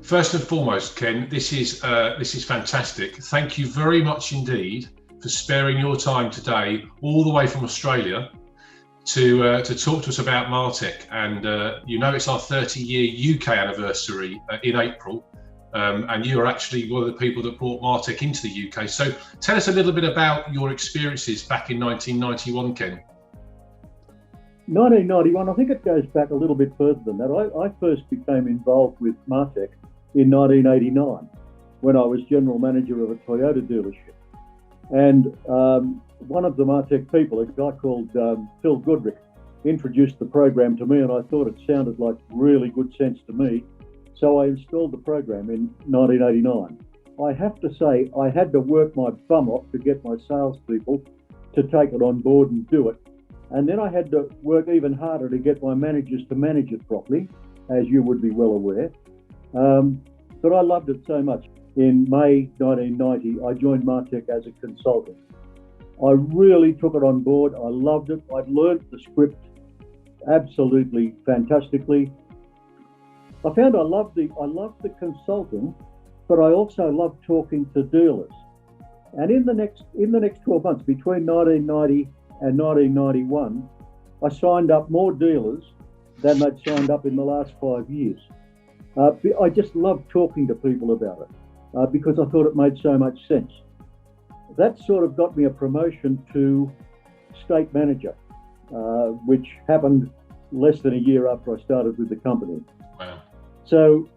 First and foremost, Ken, this is fantastic. Thank you very much indeed for sparing your time today, all the way from Australia, to talk to us about Martec. And it's our 30-year UK anniversary in April, and you are actually one of the people that brought Martec into the UK. So tell us a little bit about your experiences back in 1991, Ken. 1991, I think it goes back a little bit further than that. I first became involved with Martec in 1989 when I was general manager of a Toyota dealership. And one of the Martec people, a guy called Phil Goodrick, introduced the program to me, and I thought it sounded like really good sense to me. So I installed the program in 1989. I have to say, I had to work my bum off to get my salespeople to take it on board and do it. And then I had to work even harder to get my managers to manage it properly, as you would be well aware. But I loved it so much. In May 1990, I joined Martec as a consultant. I really took it on board. I loved it. I'd learned the script absolutely fantastically. I found I loved the consulting, but I also loved talking to dealers. And in the next 12 months, between 1990 and 1991, I signed up more dealers than they'd signed up in the last 5 years. I just loved talking to people about it because I thought it made so much sense. That sort of got me a promotion to state manager, which happened less than a year after I started with the company. Wow. So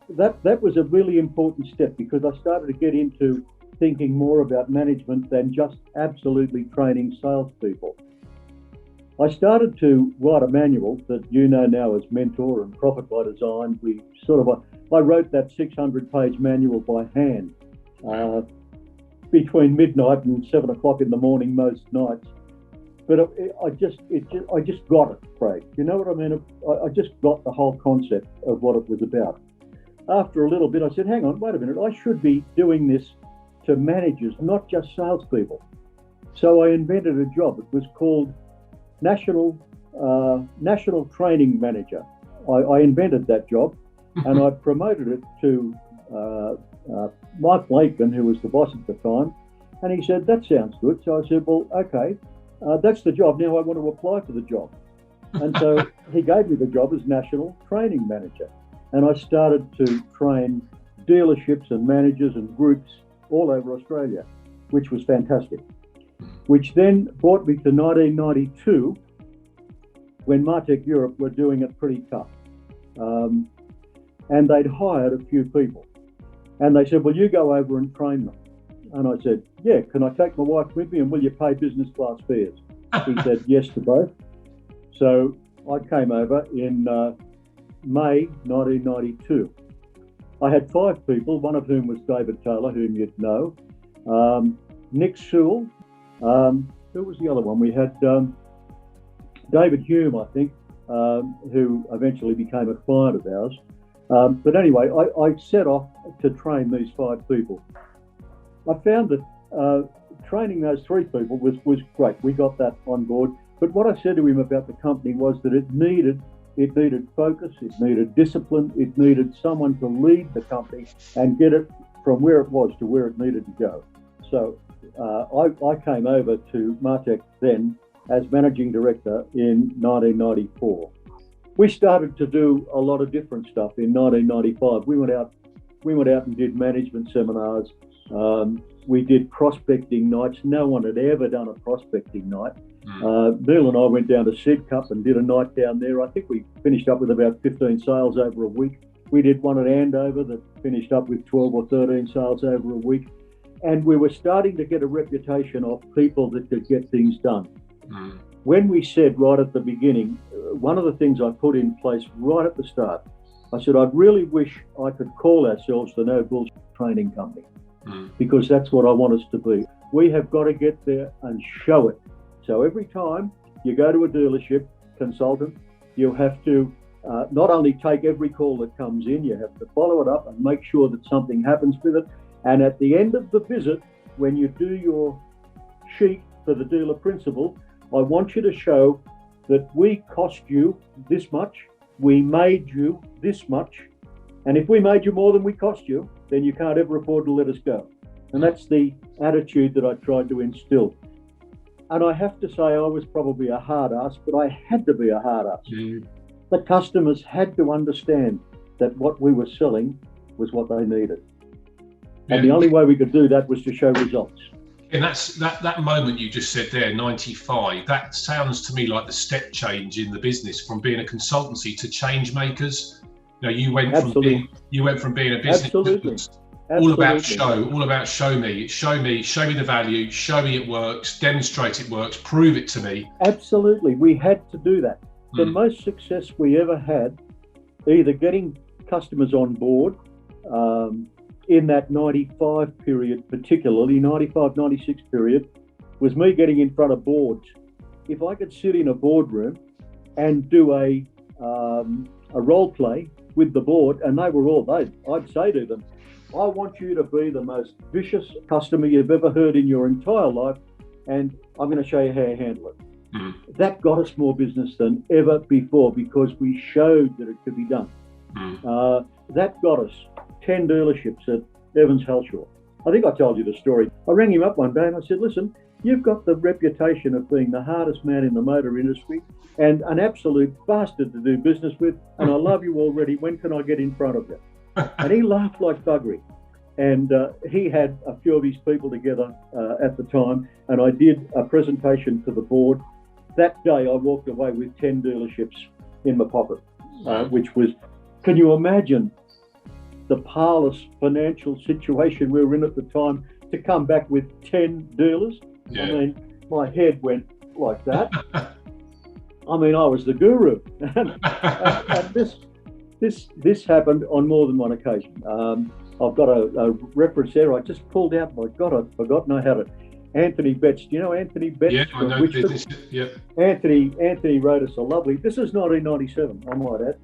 that was a really important step because I started to get into thinking more about management than just absolutely training salespeople. I started to write a manual that you know now as Mentor and Profit by Design. I wrote that 600-page manual by hand between midnight and 7 o'clock in the morning most nights. But I just got it, Craig. You know what I mean? I just got the whole concept of what it was about. After a little bit, I said, hang on, wait a minute. I should be doing this to managers, not just salespeople. So I invented a job. It was called National Training Manager. I invented that job, and I promoted it to Mike Lakeman, who was the boss at the time, and he said, that sounds good. So I said, well, okay, that's the job. Now I want to apply for the job. And so he gave me the job as National Training Manager, and I started to train dealerships and managers and groups all over Australia, which was fantastic. Which then brought me to 1992, when Martec Europe were doing it pretty tough. And they'd hired a few people. And they said, well, you go over and train them. And I said, yeah, can I take my wife with me and will you pay business class fares? He said yes to both. So I came over in May 1992. I had 5 people, one of whom was David Taylor, whom you'd know, Nick Sewell. Who was the other one? We had David Hume, I think, who eventually became a client of ours. But anyway, I set off to train these 5 people. I found that training those 3 people was great. We got that on board. But what I said to him about the company was that it needed focus, it needed discipline, it needed someone to lead the company and get it from where it was to where it needed to go. So I came over to Martec then as managing director in 1994. We started to do a lot of different stuff in 1995. We went out and did management seminars. We did prospecting nights. No one had ever done a prospecting night. Neil and I went down to Sid Cup and did a night down there. I think we finished up with about 15 sales over a week. We did one at Andover that finished up with 12 or 13 sales over a week. And we were starting to get a reputation of people that could get things done. When we said right at the beginning, one of the things I put in place right at the start, I said, I'd really wish I could call ourselves the No Bullshit Training Company, because that's what I want us to be. We have got to get there and show it. So every time you go to a dealership consultant, you have to not only take every call that comes in, you have to follow it up and make sure that something happens with it. And at the end of the visit, when you do your sheet for the dealer principal, I want you to show that we cost you this much, we made you this much, And if we made you more than we cost you, then you can't ever afford to let us go. And that's the attitude that I tried to instill. And I have to say I was probably a hard ass, but I had to be a hard ass. Mm. The customers had to understand that what we were selling was what they needed. Yeah. And the only way we could do that was to show results. And that's that moment you just said there, 95, that sounds to me like the step change in the business from being a consultancy to change makers. You know, you went from being a business Absolutely. all about show me the value, show me it works, demonstrate it works, prove it to me. Absolutely. We had to do that. The most success we ever had, either getting customers on board, in that 95 period, particularly 95, 96 period, was me getting in front of boards. If I could sit in a boardroom and do a role play with the board, and they were all, I'd say to them, I want you to be the most vicious customer you've ever heard in your entire life, and I'm going to show you how to handle it. That got us more business than ever before because we showed that it could be done. That got us 10 dealerships at Evans Halshaw. I think I told you the story. I rang him up one day and I said, listen, you've got the reputation of being the hardest man in the motor industry and an absolute bastard to do business with, and I love you already. When can I get in front of you? And he laughed like buggery. And he had a few of his people together at the time, and I did a presentation to the board. That day I walked away with 10 dealerships in my pocket, which was, can you imagine the parlous financial situation we were in at the time to come back with 10 dealers? Yeah. I mean, my head went like that. I mean, I was the guru. and this happened on more than one occasion. I've got a reference there I just pulled out. My God, I've forgotten how to. Anthony Betts. Do you know Anthony Betts? Yeah, I know business. Yeah. Anthony wrote us a lovely. This is 1997, I might add.